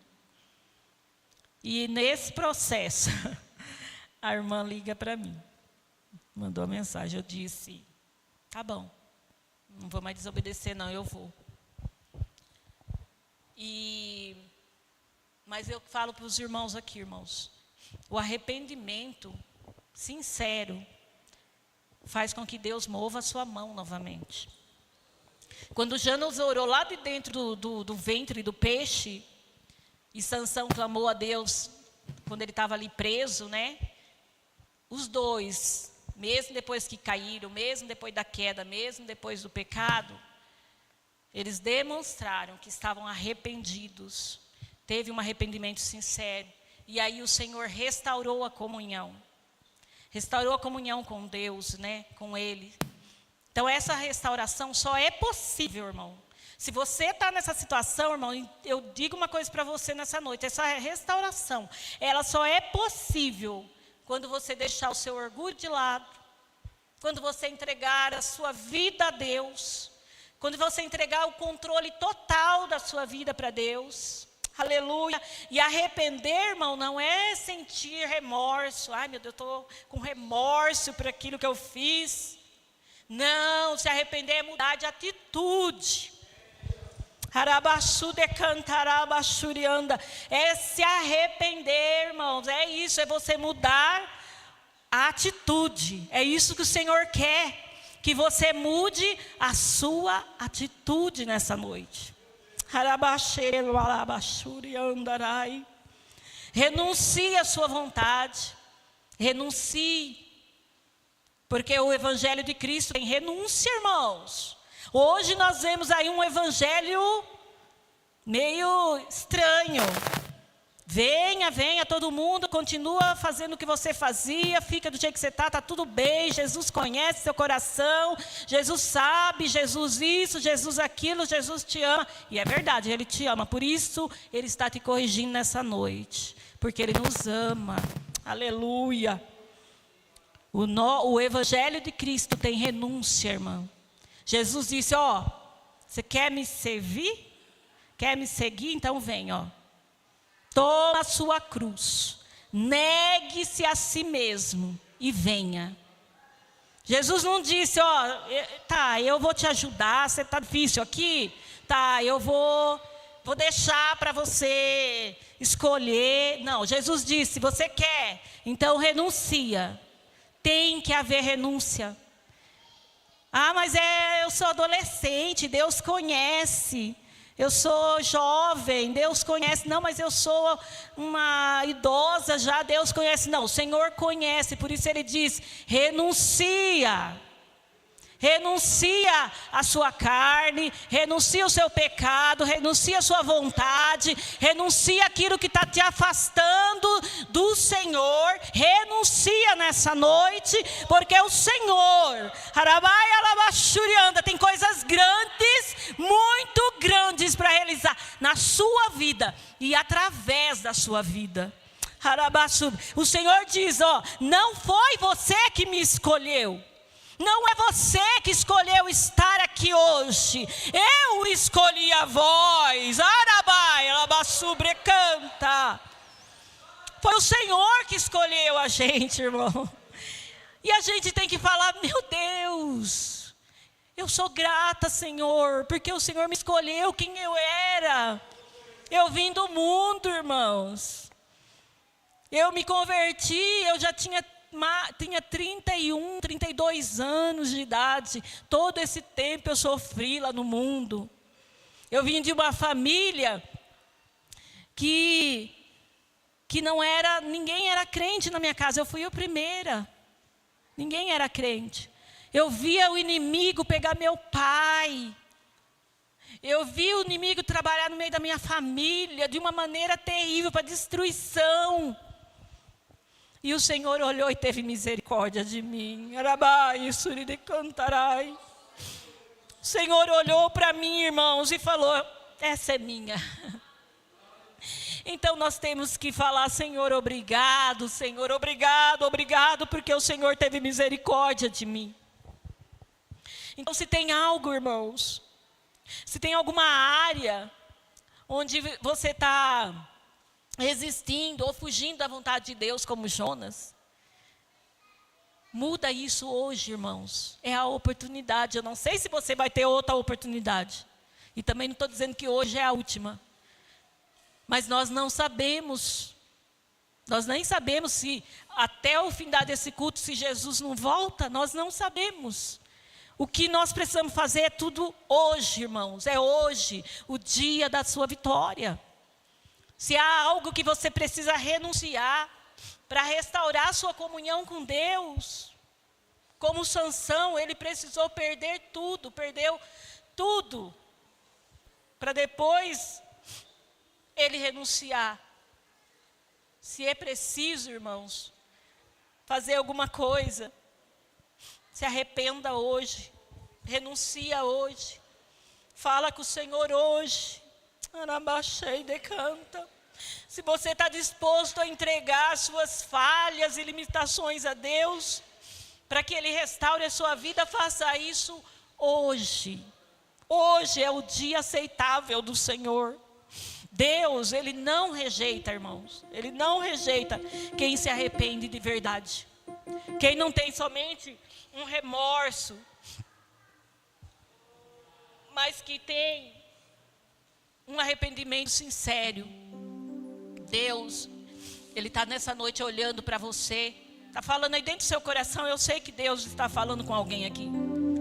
E nesse processo, a irmã liga para mim. Mandou a mensagem, eu disse, tá bom. Não vou mais desobedecer, não, eu vou. Mas eu falo para os irmãos aqui, irmãos, o arrependimento sincero faz com que Deus mova a sua mão novamente. Quando Janos orou lá de dentro do ventre do peixe, e Sansão clamou a Deus, quando ele estava ali preso, né? Os dois, mesmo depois que caíram, mesmo depois da queda, mesmo depois do pecado, eles demonstraram que estavam arrependidos. Teve um arrependimento sincero. E aí o Senhor restaurou a comunhão. Restaurou a comunhão com Deus, né? Com Ele. Então essa restauração só é possível, irmão. Se você está nessa situação, irmão, eu digo uma coisa para você nessa noite. Essa restauração, ela só é possível quando você deixar o seu orgulho de lado, quando você entregar a sua vida a Deus, quando você entregar o controle total da sua vida para Deus. Aleluia. E arrepender, irmão, não é sentir remorso. Ai, meu Deus, eu estou com remorso por aquilo que eu fiz. Não, se arrepender é mudar de atitude. É se arrepender, irmãos. É isso, é você mudar a atitude. É isso que o Senhor quer. Que você mude a sua atitude nessa noite. Renuncie à sua vontade. Renuncie. Porque o Evangelho de Cristo tem renúncia, irmãos. Hoje nós vemos aí um evangelho meio estranho. Venha, venha todo mundo, continua fazendo o que você fazia, fica do jeito que você está tudo bem, Jesus conhece seu coração, Jesus sabe, Jesus isso, Jesus aquilo, Jesus te ama. E é verdade, Ele te ama, por isso Ele está te corrigindo nessa noite, porque Ele nos ama, aleluia. O evangelho de Cristo tem renúncia, irmão. Jesus disse, ó, você quer me servir? Quer me seguir? Então vem, ó. Toma a sua cruz, negue-se a si mesmo e venha. Jesus não disse, ó, tá, eu vou te ajudar, você está difícil aqui? Tá, eu vou deixar para você escolher. Não, Jesus disse, você quer? Então renuncia. Tem que haver renúncia. Ah, mas eu sou adolescente, Deus conhece. Eu sou jovem, Deus conhece. Não, mas eu sou uma idosa já, Deus conhece. Não, o Senhor conhece, por isso Ele diz, renuncia. Renuncia a sua carne, renuncia o seu pecado, renuncia a sua vontade, renuncia aquilo que está te afastando do Senhor, renuncia nessa noite, porque o Senhor, tem coisas grandes, muito grandes para realizar na sua vida e através da sua vida. O Senhor diz, ó, não foi você que me escolheu. Não é você que escolheu estar aqui hoje. Eu escolhi a voz. Canta. Foi o Senhor que escolheu a gente, irmão. E a gente tem que falar, meu Deus, eu sou grata, Senhor, porque o Senhor me escolheu quem eu era. Eu vim do mundo, irmãos. Eu me converti, eu já tinha 31, 32 anos de idade. Todo esse tempo eu sofri lá no mundo. Eu vim de uma família que não era, ninguém era crente na minha casa. Eu fui a primeira. Ninguém era crente. Eu via o inimigo pegar meu pai. Eu vi o inimigo trabalhar no meio da minha família de uma maneira terrível para destruição. E o Senhor olhou e teve misericórdia de mim. O Senhor olhou para mim, irmãos, e falou, essa é minha. Então nós temos que falar, Senhor, obrigado, Senhor, obrigado, obrigado, porque o Senhor teve misericórdia de mim. Então se tem algo, irmãos, se tem alguma área onde você está resistindo ou fugindo da vontade de Deus, como Jonas, muda isso hoje, irmãos. É a oportunidade. Eu não sei se você vai ter outra oportunidade. E também não estou dizendo que hoje é a última. Mas nós não sabemos. Nós nem sabemos se até o fim desse culto, se Jesus não volta, nós não sabemos. O que nós precisamos fazer é tudo hoje, irmãos. É hoje o dia da sua vitória. Se há algo que você precisa renunciar para restaurar sua comunhão com Deus, como Sansão, ele precisou perder tudo, perdeu tudo, para depois ele renunciar. Se é preciso, irmãos, fazer alguma coisa, se arrependa hoje, renuncia hoje, fala com o Senhor hoje. Se você está disposto a entregar suas falhas e limitações a Deus, para que Ele restaure a sua vida, faça isso hoje. Hoje é o dia aceitável do Senhor. Deus, Ele não rejeita, irmãos. Ele não rejeita quem se arrepende de verdade. Quem não tem somente um remorso, mas que tem um arrependimento sincero. Deus, Ele está nessa noite olhando para você. Está falando aí dentro do seu coração. Eu sei que Deus está falando com alguém aqui.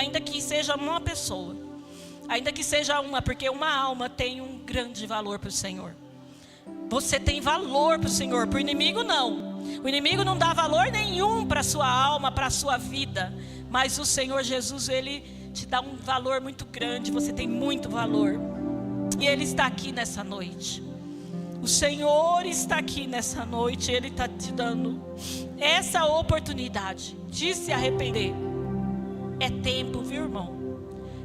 Ainda que seja uma pessoa. Ainda que seja uma, porque uma alma tem um grande valor para o Senhor. Você tem valor para o Senhor, para o inimigo não. O inimigo não dá valor nenhum para a sua alma, para a sua vida. Mas o Senhor Jesus, Ele te dá um valor muito grande, você tem muito valor. E Ele está aqui nessa noite. O Senhor está aqui nessa noite, Ele está te dando essa oportunidade de se arrepender. É tempo, viu, irmão?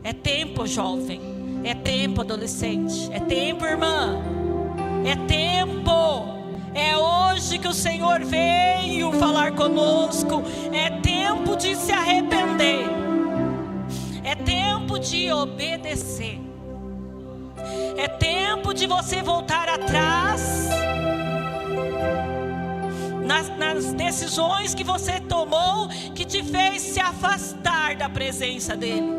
É tempo, jovem. É tempo, adolescente. É tempo, irmã. É tempo. É hoje que o Senhor veio falar conosco. É tempo de se arrepender. É tempo de obedecer. É tempo de você voltar atrás nas decisões que você tomou, que te fez se afastar da presença dEle.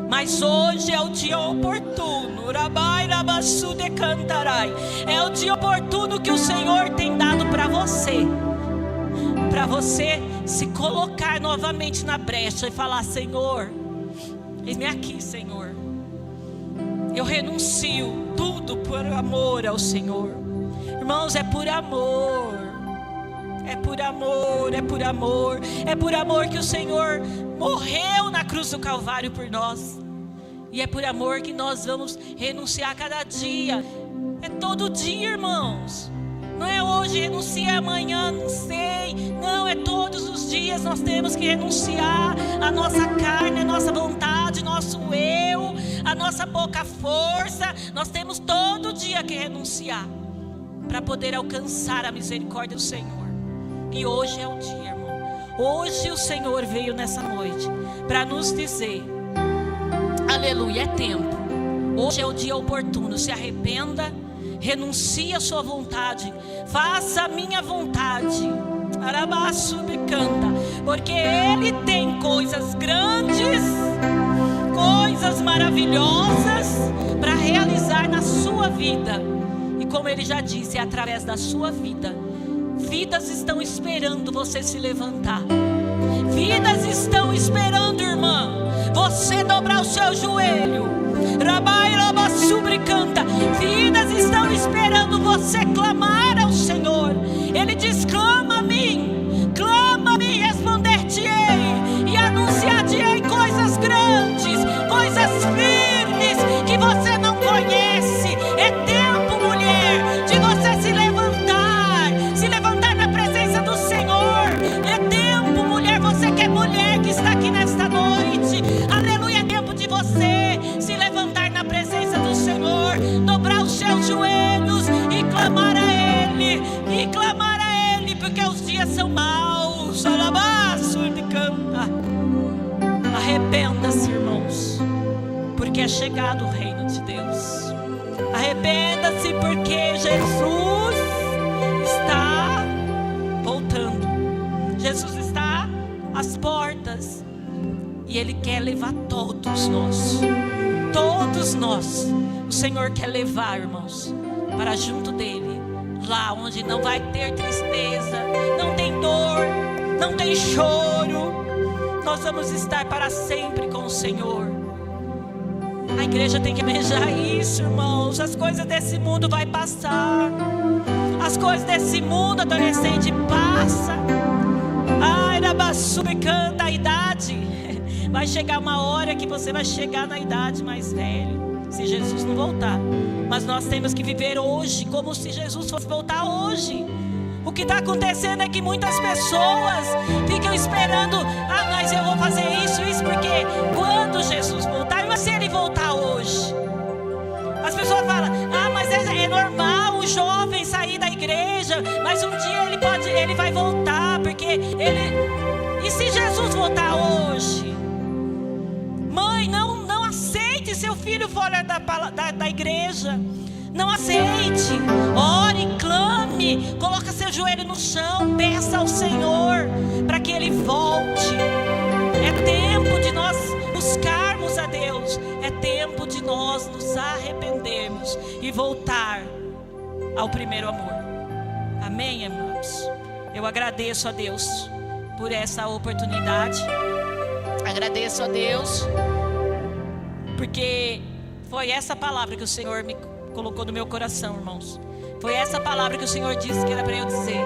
Mas hoje é o dia oportuno. É o dia oportuno que o Senhor tem dado para você. Para você se colocar novamente na brecha e falar: Senhor, eis-me aqui, Senhor. Eu renuncio tudo por amor ao Senhor. Irmãos, é por amor. É por amor, é por amor. É por amor que o Senhor morreu na cruz do Calvário por nós. E é por amor que nós vamos renunciar a cada dia. É todo dia, irmãos. Não é hoje, renuncia amanhã, não sei. Não, é todos os dias nós temos que renunciar a nossa carne, a nossa vontade, nosso eu, a nossa pouca força. Nós temos todo dia que renunciar para poder alcançar a misericórdia do Senhor. E hoje é o dia, irmão. Hoje o Senhor veio nessa noite para nos dizer: aleluia, é tempo. Hoje é o dia oportuno. Se arrependa, renuncie a sua vontade, faça a minha vontade. Porque Ele tem coisas grandes, coisas maravilhosas para realizar na sua vida. E como Ele já disse, é através da sua vida. Vidas estão esperando você se levantar. Vidas estão esperando, irmã, você dobrar o seu joelho. Vidas estão esperando você clamar ao Senhor. Ele diz: clama a mim, responder-te-ei e anunciar-te-ei coisas grandes, coisas firmes que você não conhece. É tempo, mulher, de você se levantar na presença do Senhor. É tempo, mulher, você que é mulher, que está aqui nesta noite, aleluia, é tempo de você se levantar na presença do Senhor, dobrar os seus joelhos e clamar a Ele, porque os dias são maus. Arrependa-se, irmãos, porque é chegado o reino de Deus. Arrependa-se, porque Jesus está voltando. Jesus está às portas e Ele quer levar todos nós. Todos nós. O Senhor quer levar, irmãos, para junto dEle, lá onde não vai ter tristeza, não tem dor, não tem choro. Nós vamos estar para sempre com o Senhor. A igreja tem que almejar isso, irmãos. As coisas desse mundo vai passar. As coisas desse mundo, adolescente, passa. Ai, canta a idade. Vai chegar uma hora que você vai chegar na idade mais velha, se Jesus não voltar. Mas nós temos que viver hoje como se Jesus fosse voltar hoje. O que está acontecendo é que muitas pessoas ficam esperando: ah, mas eu vou fazer isso, porque quando Jesus voltar, mas se Ele voltar hoje? As pessoas falam: ah, mas é normal o jovem sair da igreja, mas um dia ele vai voltar, porque ele... E se Jesus voltar hoje? Mãe, não aceite seu filho fora da igreja. Não aceite. Ore, clame, coloca seu joelho no chão, peça ao Senhor para que Ele volte. É tempo de nós buscarmos a Deus. É tempo de nós nos arrependermos e voltar ao primeiro amor. Amém, irmãos? Eu agradeço a Deus por essa oportunidade. Agradeço a Deus porque foi essa palavra que o Senhor me colocou no meu coração, irmãos. Foi essa palavra que o Senhor disse que era para eu dizer.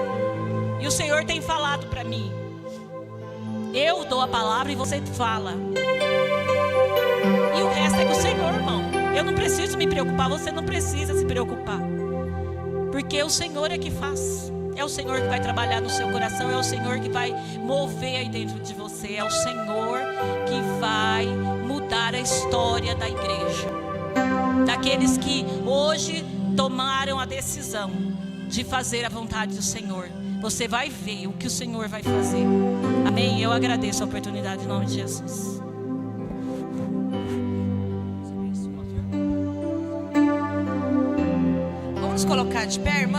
E o Senhor tem falado para mim. Eu dou a palavra e você fala. E o resto é com o Senhor, irmão. Eu não preciso me preocupar, você não precisa se preocupar. Porque o Senhor é que faz. É o Senhor que vai trabalhar no seu coração, é o Senhor que vai mover aí dentro de você, é o Senhor que vai mudar a história da igreja. Daqueles que hoje tomaram a decisão de fazer a vontade do Senhor. Você vai ver o que o Senhor vai fazer. Amém? Eu agradeço a oportunidade em nome de Jesus. Vamos colocar de pé, irmão?